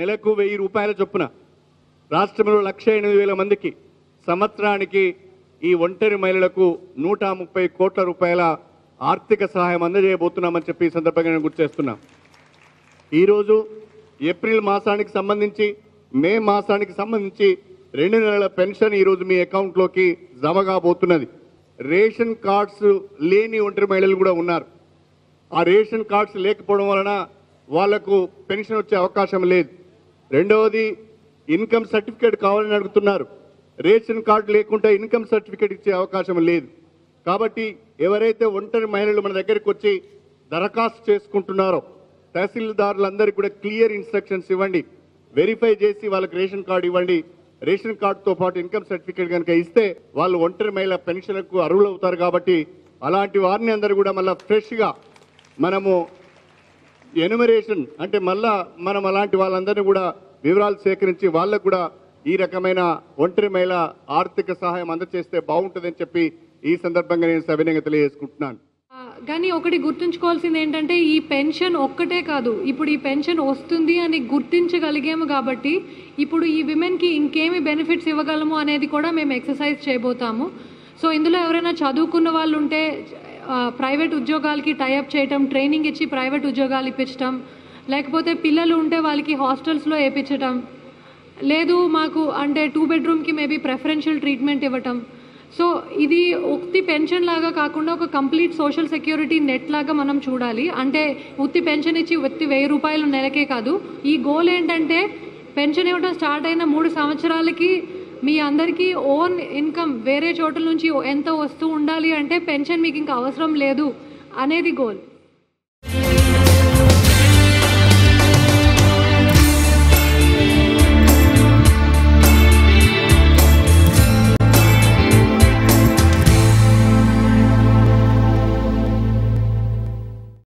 నెలకు 1000 రూపాయల చొప్పున రాష్ట్రంలో 1,08,000 మందికి సంవత్సరానికి ఈ ఒంటరి మహిళలకు 130 కోట్ల రూపాయల ఆర్థిక సహాయం అందజేయబోతున్నామని చెప్పి ఈ సందర్భంగా నేను గుర్తు చేస్తున్నా. ఈరోజు ఏప్రిల్ మాసానికి సంబంధించి మే మాసానికి సంబంధించి 2 నెలల పెన్షన్ ఈరోజు మీ అకౌంట్లోకి జమ కాబోతున్నది. రేషన్ కార్డ్స్ లేని ఒంటరి మహిళలు కూడా ఉన్నారు. ఆ రేషన్ కార్డ్స్ లేకపోవడం వలన వాళ్లకు పెన్షన్ వచ్చే అవకాశం లేదు. రెండవది ఇన్కమ్ సర్టిఫికేట్ కావాలని అడుగుతున్నారు. రేషన్ కార్డు లేకుండా ఇన్కమ్ సర్టిఫికేట్ ఇచ్చే అవకాశం లేదు. కాబట్టి ఎవరైతే ఒంటరి మహిళలు మన దగ్గరికి వచ్చి దరఖాస్తు చేసుకుంటున్నారో తహసీల్దారులందరికీ కూడా క్లియర్ ఇన్స్ట్రక్షన్స్ ఇవ్వండి. వెరిఫై చేసి వాళ్ళకి రేషన్ కార్డు ఇవ్వండి. రేషన్ కార్డుతో పాటు ఇన్కమ్ సర్టిఫికేట్ కనుక ఇస్తే వాళ్ళు ఒంటరి మహిళ పెన్షన్కు అర్హులు అవుతారు. కాబట్టి అలాంటి వారిని అందరూ కూడా మళ్ళీ ఫ్రెష్గా మనము ఎన్యుమరేషన్ అంటే మళ్ళా మనం అలాంటి వాళ్ళందరినీ కూడా వివరాలు సేకరించి వాళ్ళకు కూడా ఈ రకమైన ఒంటరి మహిళ ఆర్థిక సహాయం అందజేస్తే బాగుంటుందని చెప్పి ఈ సందర్భంగా నేను సవినయంగా తెలియజేసుకుంటున్నాను. కానీ ఒకటి గుర్తుంచుకోవాల్సింది ఏంటంటే ఈ పెన్షన్ ఒక్కటే కాదు, ఇప్పుడు ఈ పెన్షన్ వస్తుంది అని గుర్తించగలిగాము కాబట్టి ఇప్పుడు ఈ విమెన్కి ఇంకేమి బెనిఫిట్స్ ఇవ్వగలము అనేది కూడా మేము ఎక్సర్సైజ్ చేయబోతాము. సో ఇందులో ఎవరైనా చదువుకున్న వాళ్ళు ఉంటే ప్రైవేట్ ఉద్యోగాలకి టైఅప్ చేయటం, ట్రైనింగ్ ఇచ్చి ప్రైవేట్ ఉద్యోగాలు ఇప్పించడం, లేకపోతే పిల్లలు ఉంటే వాళ్ళకి హాస్టల్స్లో వేయించటం, లేదు మాకు అంటే 2 బెడ్రూమ్కి మేబీ ప్రెఫరెన్షియల్ ట్రీట్మెంట్ ఇవ్వటం. సో ఇది ఉత్తి పెన్షన్ లాగా కాకుండా ఒక కంప్లీట్ సోషల్ సెక్యూరిటీ నెట్ లాగా మనం చూడాలి. అంటే ఉత్తి పెన్షన్ ఇచ్చి ఉత్తి 1000 రూపాయలు నెలకే కాదు. ఈ గోల్ ఏంటంటే పెన్షన్ ఇవ్వడం స్టార్ట్ అయిన 3 సంవత్సరాలకి మీ అందరికీ ఓన్ ఇన్కమ్ వేరే చోట్ల నుంచి ఎంత వస్తూ ఉండాలి అంటే పెన్షన్ మీకు ఇంకా అవసరం లేదు అనేది గోల్.